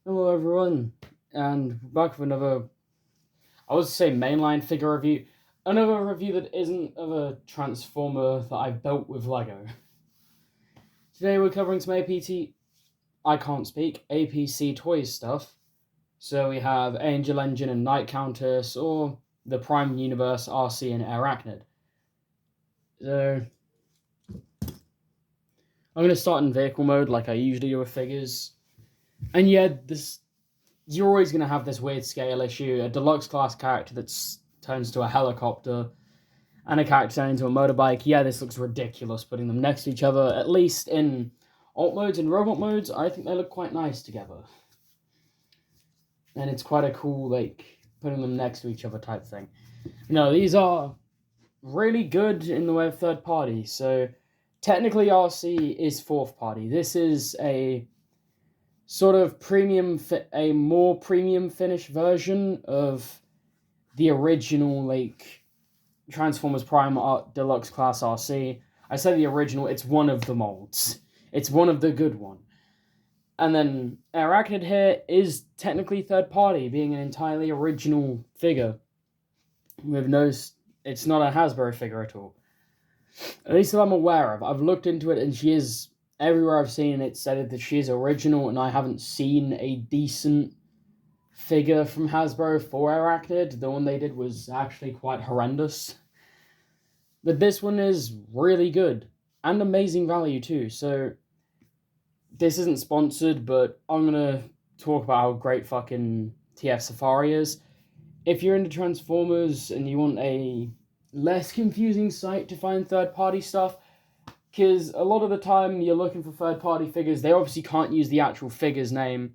Hello everyone, and back with another, I would say mainline figure review. Another review that isn't of a Transformer that I built with Lego. Today we're covering some APC Toys stuff. So we have Angel Engine and Night Countess, or the Prime Universe, Arcee, and Arachnid. So I'm going to start in vehicle mode like I usually do with figures. And yeah, you're always going to have this weird scale issue. A deluxe class character that turns to a helicopter and a character turning into a motorbike. Yeah, this looks ridiculous putting them next to each other. At least in alt modes and robot modes, I think they look quite nice together. And it's quite a cool, putting them next to each other type thing. No, these are really good in the way of third party. So technically Arcee is fourth party. This is a sort of a more premium finish version of the original Transformers Prime Deluxe Class Arcee. I say the original, it's one of the molds. It's one of the good one. And then Arachnid here is technically third party, being an entirely original figure. With no, it's not a Hasbro figure at all. At least that I'm aware of. I've looked into it and she is, everywhere I've seen it said that she is original, and I haven't seen a decent figure from Hasbro for Arachnid. The one they did was actually quite horrendous. But this one is really good and amazing value too. So this isn't sponsored, but I'm gonna talk about how great fucking TF Safari is. If you're into Transformers and you want a less confusing site to find third-party stuff, because a lot of the time you're looking for third-party figures, they obviously can't use the actual figure's name,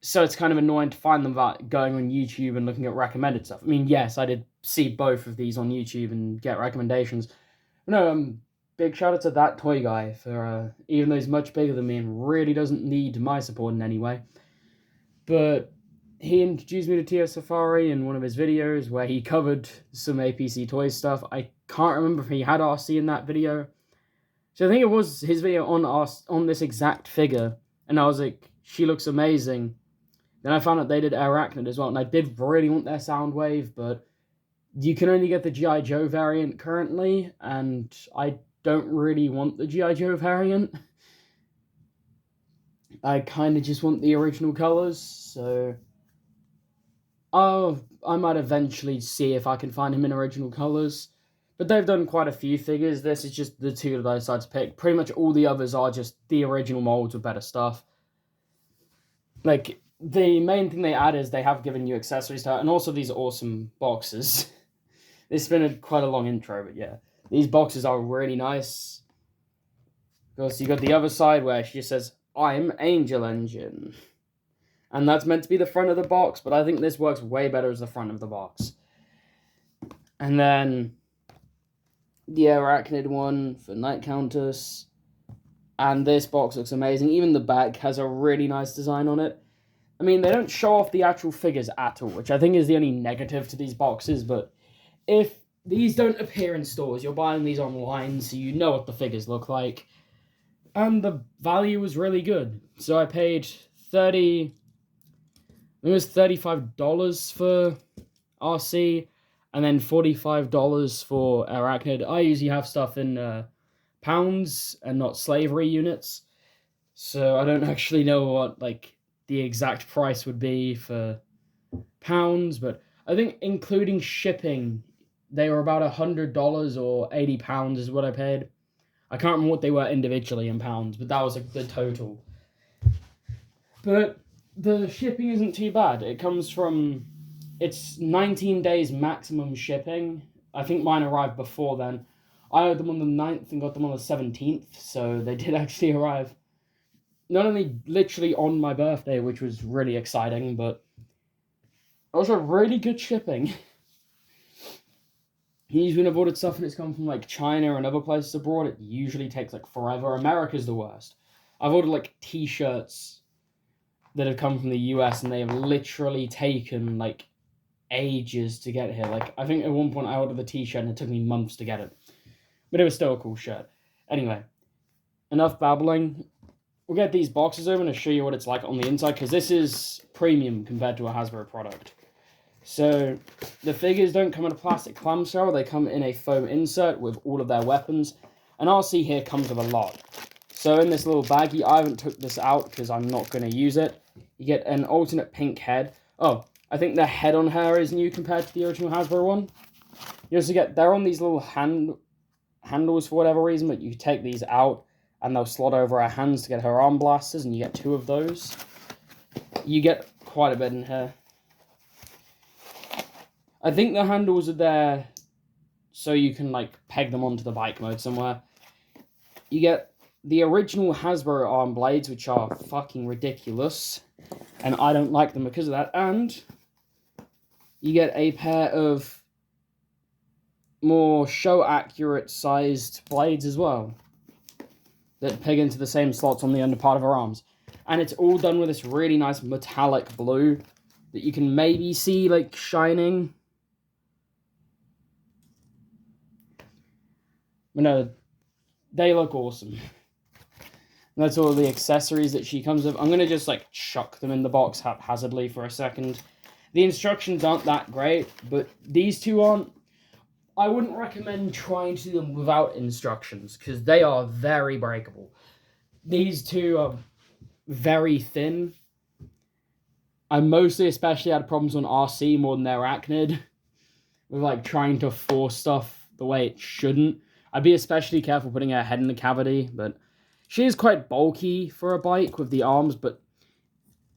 so it's kind of annoying to find them without going on YouTube and looking at recommended stuff. I mean, yes, I did see both of these on YouTube and get recommendations. No, big shout out to that toy guy for, even though he's much bigger than me and really doesn't need my support in any way. But he introduced me to TF Safari in one of his videos where he covered some APC Toys stuff. I can't remember if he had Arcee in that video. So I think it was his video on this exact figure, and I was like, she looks amazing. Then I found out they did Arachnid as well, and I did really want their Soundwave, but you can only get the G.I. Joe variant currently, and I don't really want the G.I. Joe variant. I kind of just want the original colors, so I might eventually see if I can find him in original colors. But they've done quite a few figures. This is just the two that I decided to pick. Pretty much all the others are just the original molds with better stuff. Like, the main thing they add is they have given you accessories to it, and also these awesome boxes. It's been quite a long intro, but yeah. These boxes are really nice. Because you got the other side where she just says, I'm Angel Engine. And that's meant to be the front of the box, but I think this works way better as the front of the box. And then the Arachnid one for Night Countess. And this box looks amazing. Even the back has a really nice design on it. I mean, they don't show off the actual figures at all, which I think is the only negative to these boxes, but if these don't appear in stores, you're buying these online, so you know what the figures look like. And the value was really good. So I paid it was $35 for Arcee, and then $45 for Arachnid. I usually have stuff in pounds and not slavery units, so I don't actually know what the exact price would be for pounds, but I think including shipping, they were about $100 or £80 is what I paid. I can't remember what they were individually in pounds, but that was the total. But the shipping isn't too bad. It's 19 days maximum shipping. I think mine arrived before then. I ordered them on the 9th and got them on the 17th, so they did actually arrive. Not only literally on my birthday, which was really exciting, but also really good shipping. Usually when I've ordered stuff and it's come from China and other places abroad, it usually takes forever. America's the worst. I've ordered t-shirts that have come from the US and they have literally taken ages to get here. I think at one point I ordered the t-shirt and it took me months to get it. But it was still a cool shirt. Anyway, enough babbling. we'll get these boxes open to show you what it's like on the inside, because this is premium compared to a Hasbro product. So, the figures don't come in a plastic clamshell, they come in a foam insert with all of their weapons. And arcee here comes with a lot. So in this little baggie, I haven't took this out because I'm not going to use it. You get an alternate pink head. Oh, I think the head on her is new compared to the original Hasbro one. You also get, they're on these little handles for whatever reason, but you take these out and they'll slot over her hands to get her arm blasters, and you get 2 of those. You get quite a bit in here. I think the handles are there so you can, like, peg them onto the bike mode somewhere. You get the original Hasbro arm blades, which are fucking ridiculous, and I don't like them because of that, and you get a pair of more show-accurate sized blades as well, that peg into the same slots on the under part of her arms. And it's all done with this really nice metallic blue that you can maybe see, like, shining. But no, they look awesome. And that's all the accessories that she comes with. I'm going to just, like, chuck them in the box haphazardly for a second. The instructions aren't that great, but these two aren't. I wouldn't recommend trying to do them without instructions, because they are very breakable. These two are very thin. I mostly especially had problems on arcee more than arachnid, with, like, trying to force stuff the way it shouldn't. I'd be especially careful putting her head in the cavity, but she is quite bulky for a bike with the arms, but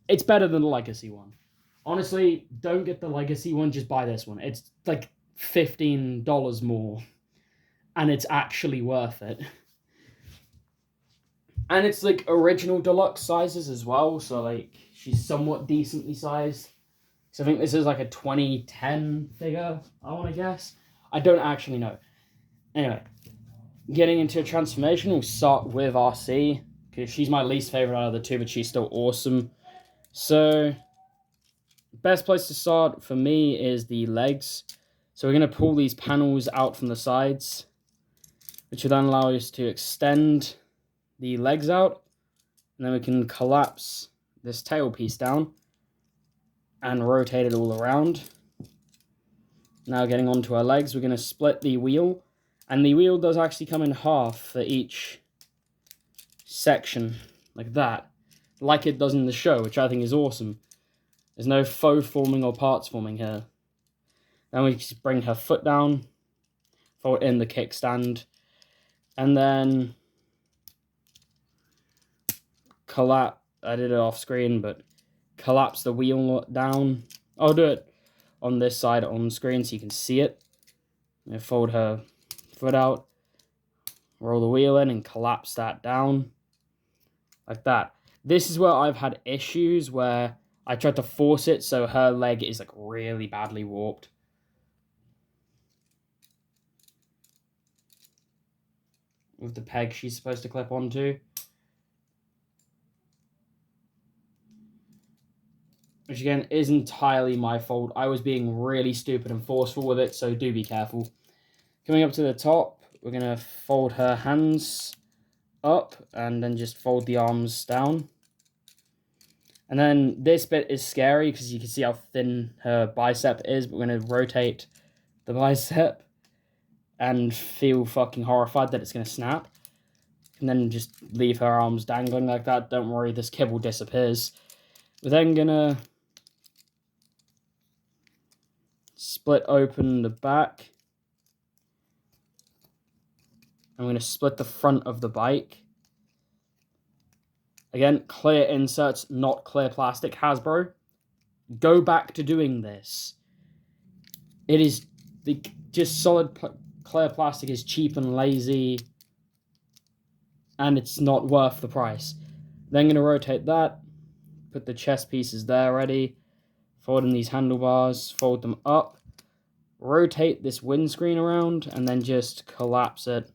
it's better than the Legacy one. Honestly, don't get the Legacy one, just buy this one. It's like $15 more, and it's actually worth it. And it's, like, original deluxe sizes as well, so, like, she's somewhat decently sized. So I think this is, like, a 2010 figure, I want to guess. I don't actually know. Anyway, getting into a transformation, we'll start with arcee, because she's my least favorite out of the two, but she's still awesome. So, best place to start for me is the legs. So we're going to pull these panels out from the sides, which will then allow us to extend the legs out, and then we can collapse this tail piece down and rotate it all around. Now getting onto our legs, we're going to split the wheel, and the wheel does actually come in half for each section, like that, like it does in the show, which I think is awesome. There's no faux forming or parts forming here. Then we just bring her foot down, fold in the kickstand, and then collapse. I did it off screen, but collapse the wheel down. I'll do it on this side on screen so you can see it. And fold her foot out, roll the wheel in, and collapse that down like that. This is where I've had issues where I tried to force it so her leg is, like, really badly warped. With the peg she's supposed to clip onto. Which, again, is entirely my fault. I was being really stupid and forceful with it, so do be careful. Coming up to the top, we're going to fold her hands up and then just fold the arms down. And then this bit is scary because you can see how thin her bicep is, but we're going to rotate the bicep and feel fucking horrified that it's going to snap. And then just leave her arms dangling like that. Don't worry, this kibble disappears. We're then going to split open the back. I'm going to split the front of the bike. Again, clear inserts, not clear plastic. Hasbro, go back to doing this. It is just solid clear plastic is cheap and lazy, and it's not worth the price. Then going to rotate that, put the chest pieces there ready, fold in these handlebars, fold them up, rotate this windscreen around, and then just collapse it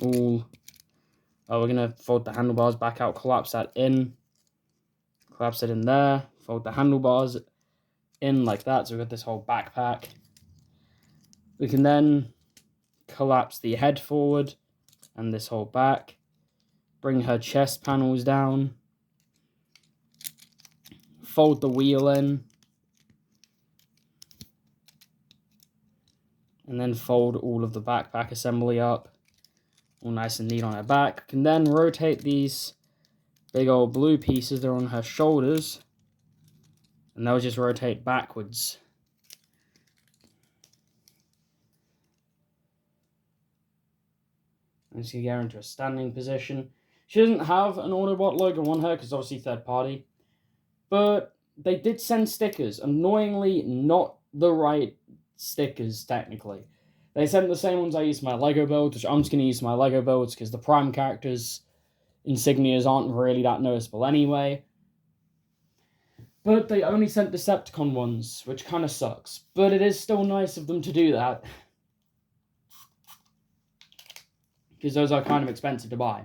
all. Oh, we're going to fold the handlebars back out, collapse that in, collapse it in there, fold the handlebars in like that, so we've got this whole backpack. We can then collapse the head forward and this whole back, Bring her chest panels down. Fold the wheel in. And then fold all of the backpack assembly up. All nice and neat on her back. Can then rotate these big old blue pieces that are on her shoulders. And they'll just rotate backwards. And she get her into a standing position. She doesn't have an Autobot logo on her because obviously third party. But they did send stickers. Annoyingly, not the right stickers, technically. They sent the same ones I used for my Lego builds, which I'm just going to use for my Lego builds because the Prime characters' insignias aren't really that noticeable anyway. But they only sent Decepticon ones, which kind of sucks. But it is still nice of them to do that. Because those are kind of expensive to buy.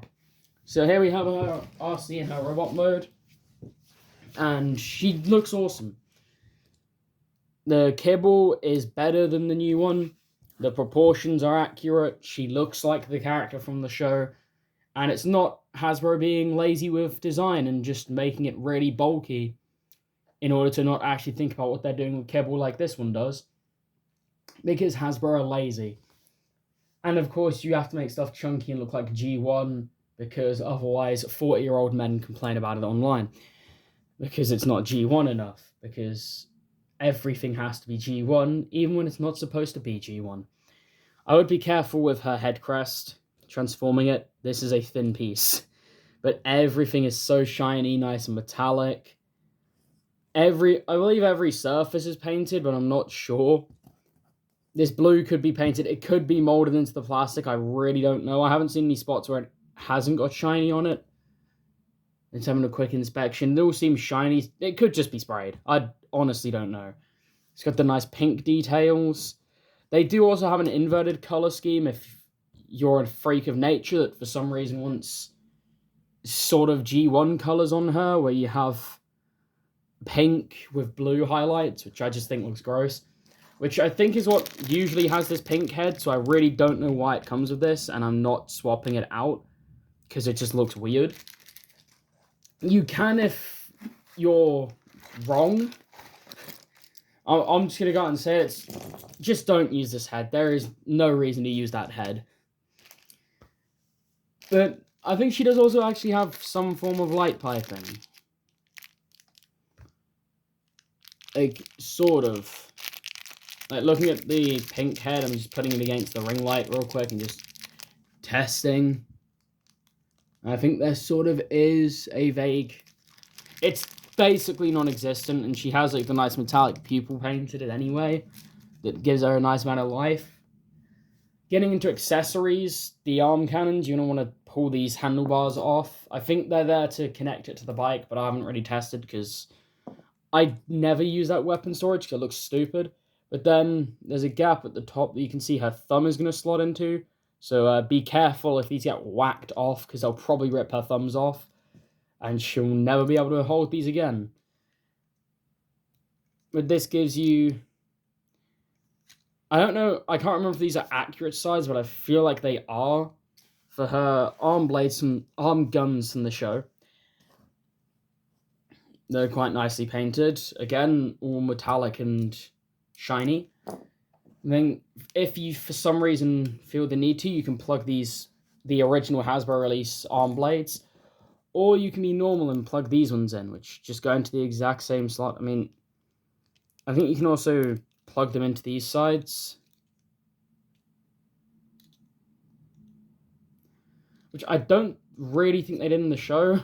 So here we have her Arcee in her robot mode. And she looks awesome. The kibble is better than the new one. The proportions are accurate. She looks like the character from the show. And it's not Hasbro being lazy with design and just making it really bulky in order to not actually think about what they're doing with kibble like this one does. Because Hasbro are lazy. And of course, you have to make stuff chunky and look like G1 because otherwise 40-year-old men complain about it online. Because it's not G1 enough. Because everything has to be G1, even when it's not supposed to be G1. I would be careful with her head crest, transforming it. This is a thin piece. But everything is so shiny, nice and metallic. I believe every surface is painted, but I'm not sure. This blue could be painted. It could be molded into the plastic. I really don't know. I haven't seen any spots where it hasn't got shiny on it. It's having a quick inspection. It all seems shiny. It could just be sprayed. I honestly don't know. It's got the nice pink details. They do also have an inverted color scheme if you're a freak of nature that for some reason wants sort of G1 colors on her, where you have pink with blue highlights, which I just think looks gross. Which I think is what usually has this pink head, so I really don't know why it comes with this, and I'm not swapping it out, because it just looks weird. You can if you're wrong. I'm just going to go out and say it. Just don't use this head. There is no reason to use that head. But I think she does also actually have some form of light piping. Like, sort of. Like, looking at the pink head, I'm just putting it against the ring light real quick and just testing. I think there sort of is a vague... It's basically non-existent, and she has, like, the nice metallic pupil painted it anyway. That gives her a nice amount of life. Getting into accessories, the arm cannons, you're going to want to pull these handlebars off. I think they're there to connect it to the bike, but I haven't really tested because I never use that weapon storage because it looks stupid. But then there's a gap at the top that you can see her thumb is going to slot into. So be careful if these get whacked off because they'll probably rip her thumbs off. And she'll never be able to hold these again. But this gives you... I don't know, I can't remember if these are accurate size, but I feel like they are for her arm blades and arm guns from the show. They're quite nicely painted. Again, all metallic and shiny. And then if you for some reason feel the need to, you can plug the original Hasbro release arm blades, or you can be normal and plug these ones in, which just go into the exact same slot. I mean, I think you can also plug them into these sides, which I don't really think they did in the show,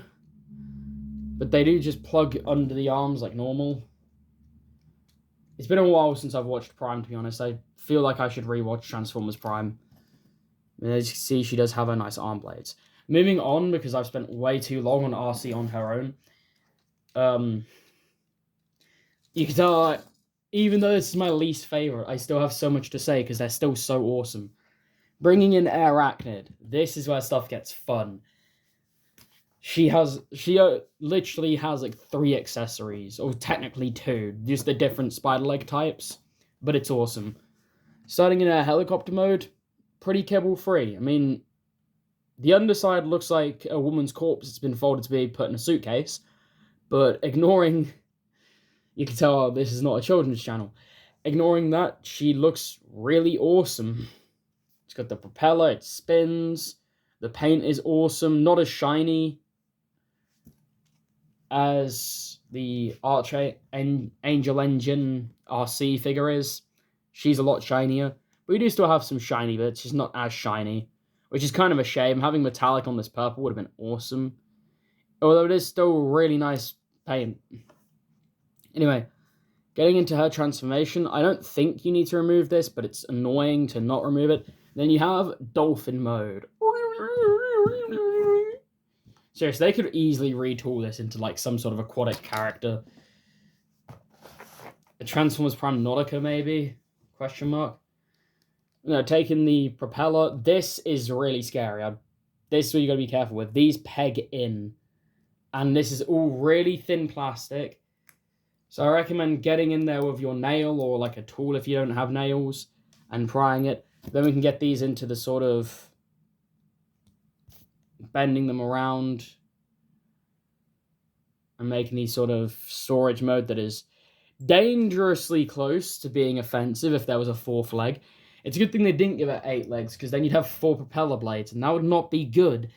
but they do just plug under the arms like normal. It's been a while since I've watched Prime, to be honest. I feel like I should rewatch Transformers Prime. And as you can see, she does have her nice arm blades. Moving on, because I've spent way too long on Arcee on her own. You can tell, even though this is my least favorite, I still have so much to say because they're still so awesome. Bringing in Arachnid. This is where stuff gets fun. She literally has like 3 accessories, or technically 2, just the different spider leg types, but it's awesome. Starting in a helicopter mode, pretty kibble free. I mean, The underside looks like a woman's corpse that's been folded to be put in a suitcase, but ignoring, you can tell this is not a children's channel. Ignoring that, she looks really awesome. It's got the propeller, it spins, the paint is awesome, not as shiny as the Angel Engine RC figure is. She's a lot shinier, but we do still have some shiny bits, she's not as shiny, which is kind of a shame. Having metallic on this purple would have been awesome, although it is still really nice paint. Anyway, getting into her transformation, I don't think you need to remove this, but it's annoying to not remove it. Then you have dolphin mode. Seriously, they could easily retool this into like some sort of aquatic character. A Transformers Prime Nautica, maybe? Question mark. No, taking the propeller. This is really scary. This is what you got to be careful with. These peg in, and this is all really thin plastic. So I recommend getting in there with your nail or like a tool if you don't have nails and prying it. Then we can get these into the sort of bending them around and making these sort of storage mode that is dangerously close to being offensive if there was a fourth leg. It's a good thing they didn't give it 8 legs, because then you'd have 4 propeller blades, and that would not be good.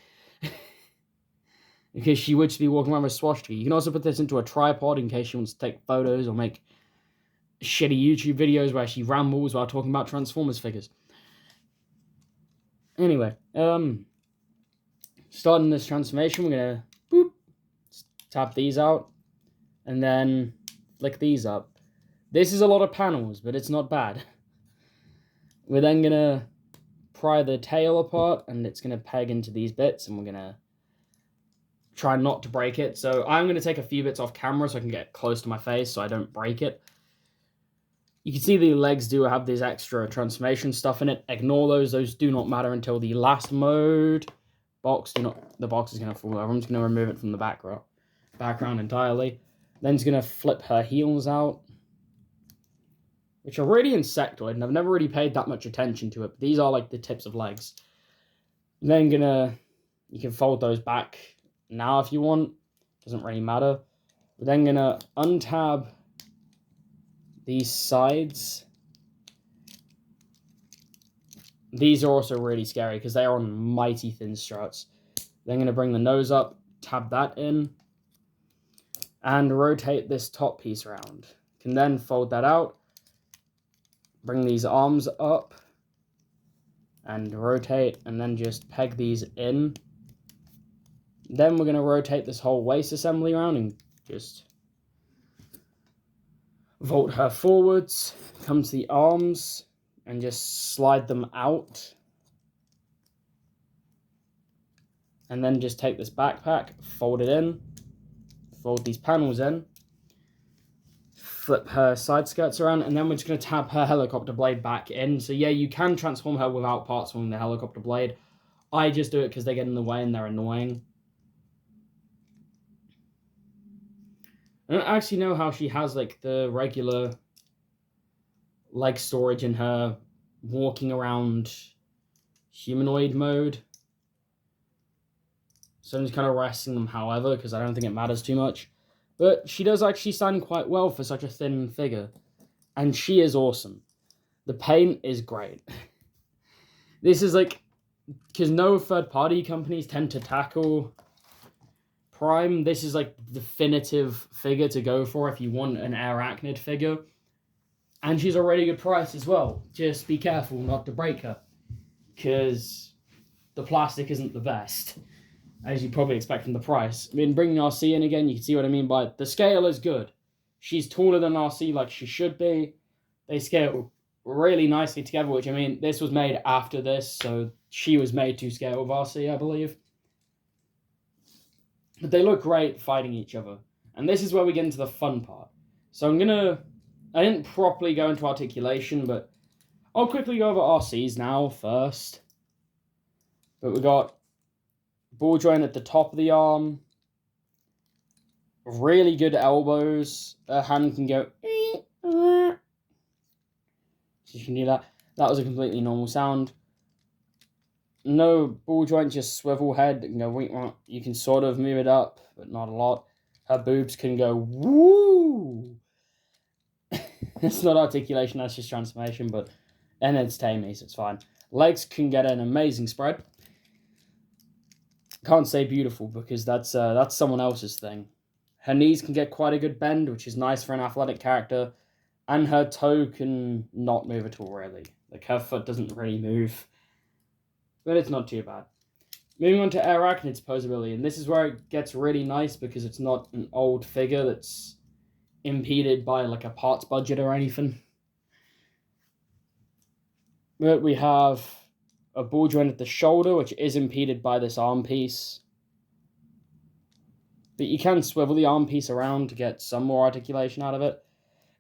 Because she would just be walking around with a swastika. You can also put this into a tripod in case she wants to take photos or make shitty YouTube videos where she rambles while talking about Transformers figures. Anyway, starting this transformation, we're gonna tap these out, and then flick these up. This is a lot of panels, but it's not bad. We're then gonna pry the tail apart, and it's gonna peg into these bits, and we're gonna try not to break it. So I'm gonna take a few bits off camera so I can get close to my face so I don't break it. You can see the legs do have this extra transformation stuff in it. Ignore those do not matter until the last mode. The box is gonna fall over. I'm just gonna remove it from the background entirely. Then it's gonna flip her heels out, which are really insectoid, and I've never really paid that much attention to it, but these are like the tips of legs. Then you can fold those back now if you want, doesn't really matter. We're then gonna untab these sides. These are also really scary because they are on mighty thin struts. Then gonna bring the nose up, tab that in, and rotate this top piece around. Can then fold that out, bring these arms up, and rotate, and then just peg these in. Then we're going to rotate this whole waist assembly around and just vault her forwards, come to the arms, and just slide them out. And then just take this backpack, fold it in, fold these panels in, flip her side skirts around, and then we're just going to tab her helicopter blade back in. So yeah, you can transform her without parts from the helicopter blade. I just do it because they get in the way and they're annoying. I don't actually know how she has like the regular leg storage in her walking around humanoid mode. So I'm just kind of resting them, however, because I don't think it matters too much. But she does actually stand quite well for such a thin figure. And she is awesome. The paint is great. This is like, because no third-party companies tend to tackle Prime. This is like the definitive figure to go for if you want an Arachnid figure. And she's a really good price as well. Just be careful not to break her, because the plastic isn't the best, as you probably expect from the price. I mean, bringing RC in again, you can see what I mean by it. The scale is good. She's taller than RC like she should be. They scale really nicely together, which, I mean, this was made after this, so she was made to scale with RC, I believe. But they look great fighting each other. And this is where we get into the fun part. So I didn't properly go into articulation, but I'll quickly go over RCs now first. But we got ball joint at the top of the arm. Really good elbows. Her hand can go. So you can do that. That was a completely normal sound. No ball joint, just swivel head. You can sort of move it up, but not a lot. Her boobs can go woo. It's not articulation, that's just transformation, and it's tame, so it's fine. Legs can get an amazing spread. Can't say beautiful because that's someone else's thing. Her knees can get quite a good bend, which is nice for an athletic character, and her toe can not move at all, really. Like, her foot doesn't really move, but it's not too bad. Moving on to Arachnid's posability, and this is where it gets really nice because it's not an old figure that's impeded by like a parts budget or anything. But we have a ball joint at the shoulder, which is impeded by this arm piece. But you can swivel the arm piece around to get some more articulation out of it.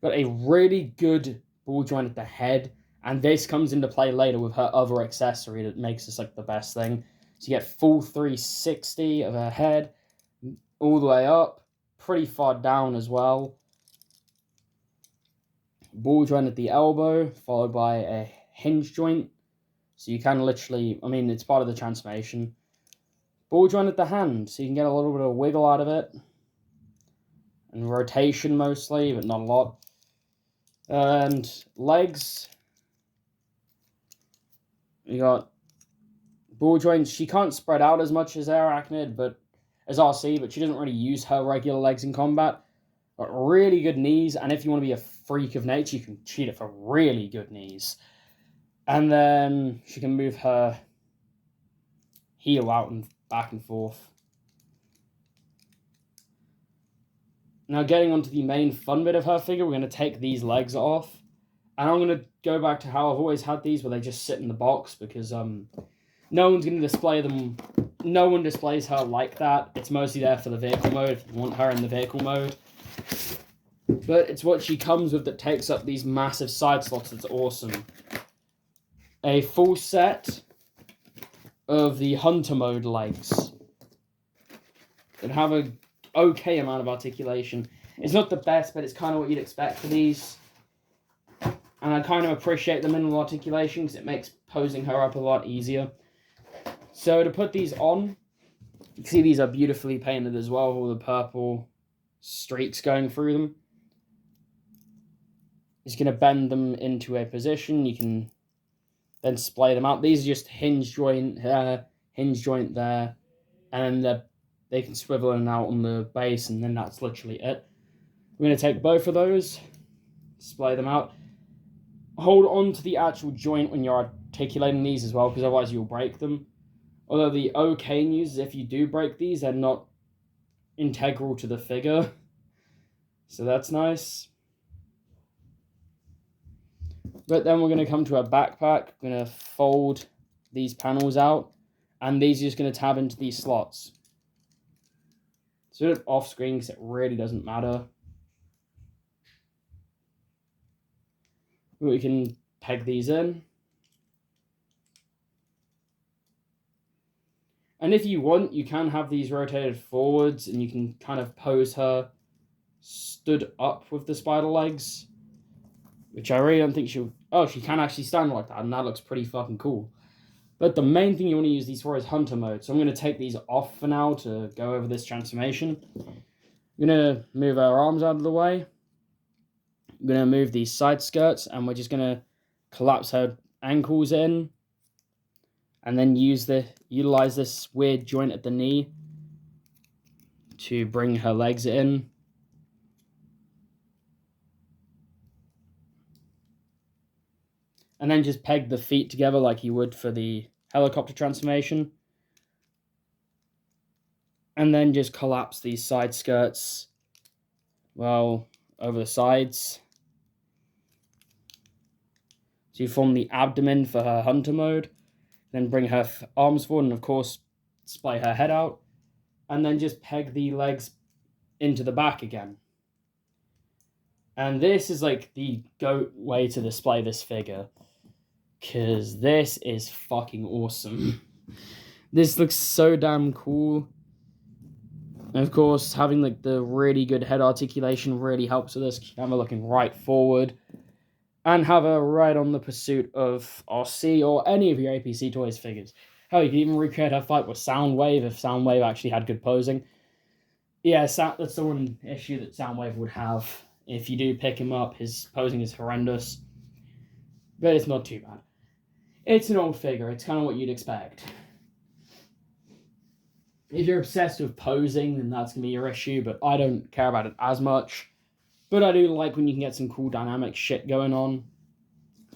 Got a really good ball joint at the head, and this comes into play later with her other accessory that makes this like the best thing. So you get full 360 of her head, all the way up, pretty far down as well. Ball joint at the elbow, followed by a hinge joint. So you can literally, it's part of the transformation. Ball joint at the hand, so you can get a little bit of wiggle out of it. And rotation mostly, but not a lot. And legs. You got ball joints. She can't spread out as much as Arachnid, as arcee, but she doesn't really use her regular legs in combat. Got really good knees, and if you want to be a freak of nature, you can cheat it for really good knees. And then she can move her heel out and back and forth. Now, getting onto the main fun bit of her figure, we're going to take these legs off. And I'm going to go back to how I've always had these, where they just sit in the box, because no one's going to display them. No one displays her like that. It's mostly there for the vehicle mode, if you want her in the vehicle mode. But it's what she comes with that takes up these massive side slots that's awesome. A full set of the hunter mode legs that have a okay amount of articulation. It's not the best, but it's kind of what you'd expect for these. And I kind of appreciate the minimal articulation because it makes posing her up a lot easier. So to put these on, you can see these are beautifully painted as well, with all the purple streaks going through them. Just going to bend them into a position. You can then splay them out. These are just hinge joint here, hinge joint there, and they can swivel in and out on the base, and then that's literally it. We're going to take both of those, splay them out. Hold on to the actual joint when you're articulating these as well, because otherwise you'll break them. Although the okay news is if you do break these, they're not integral to the figure. So that's nice. But then we're going to come to a backpack. We're going to fold these panels out, and these are just going to tab into these slots. Sort of off screen because it really doesn't matter. We can peg these in. And if you want, you can have these rotated forwards, and you can kind of pose her stood up with the spider legs, which I really don't think she'll... Oh, she can actually stand like that, and that looks pretty fucking cool. But the main thing you want to use these for is hunter mode, so I'm going to take these off for now to go over this transformation. I'm going to move our arms out of the way. I'm going to move these side skirts, and we're just going to collapse her ankles in, and then utilize this weird joint at the knee to bring her legs in. And then just peg the feet together like you would for the helicopter transformation. And then just collapse these side skirts, well, over the sides. So you form the abdomen for her hunter mode. Then bring her arms forward and, of course, splay her head out. And then just peg the legs into the back again. And this is like the GOAT way to display this figure, because this is fucking awesome. This looks so damn cool. And of course, having like the really good head articulation really helps with this. You have her looking right forward, and have her right on the pursuit of arcee or any of your APC Toys figures. Hell, you could even recreate her fight with Soundwave if Soundwave actually had good posing. Yeah, that's the one issue that Soundwave would have. If you do pick him up, his posing is horrendous. But it's not too bad. It's an old figure. It's kind of what you'd expect. If you're obsessed with posing, then that's going to be your issue, but I don't care about it as much. But I do like when you can get some cool dynamic shit going on.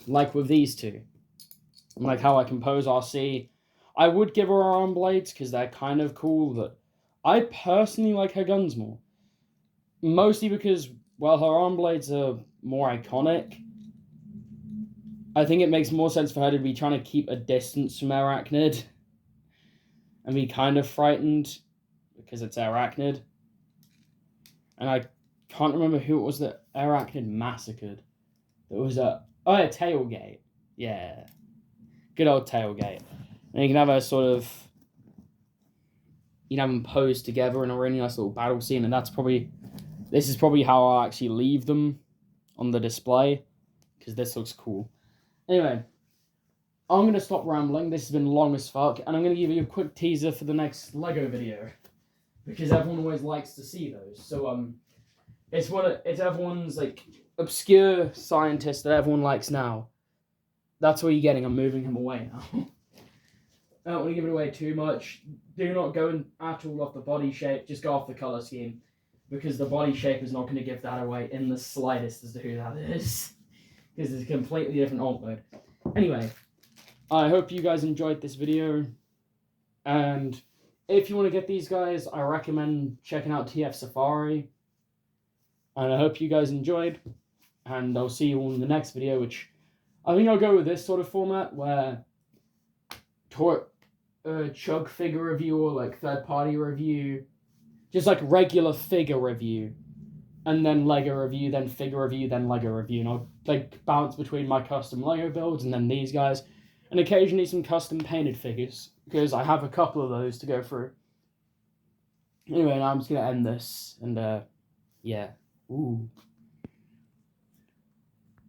Like with these two. Like how I can pose Arcee. I would give her arm blades, because they're kind of cool, but I personally like her guns more. Mostly because, well, her arm blades are more iconic. I think it makes more sense for her to be trying to keep a distance from Arachnid and be kind of frightened because it's Arachnid. And I can't remember who it was that Arachnid massacred. It was a Tailgate. Yeah. Good old Tailgate. And you can have a sort of, you can have them posed together in a really nice little battle scene, and this is probably how I'll actually leave them on the display, because this looks cool. Anyway, I'm going to stop rambling. This has been long as fuck, and I'm going to give you a quick teaser for the next LEGO video, because everyone always likes to see those. So, it's everyone's, like, obscure scientist that everyone likes now. That's what you're getting. I'm moving him away now. I don't want to give it away too much. Do not go at all off the body shape. Just go off the colour scheme. Because the body shape is not going to give that away in the slightest as to who that is. Because it's a completely different alt mode. Anyway, I hope you guys enjoyed this video. And if you want to get these guys, I recommend checking out TF Safari. And I hope you guys enjoyed. And I'll see you all in the next video, which I think I'll go with this sort of format where chug figure review or like third party review, just like regular figure review, and then Lego review, then figure review, then Lego review, and I'll like bounce between my custom Lego builds and then these guys, and occasionally some custom painted figures, because I have a couple of those to go through. Anyway, now I'm just gonna end this, and yeah, ooh.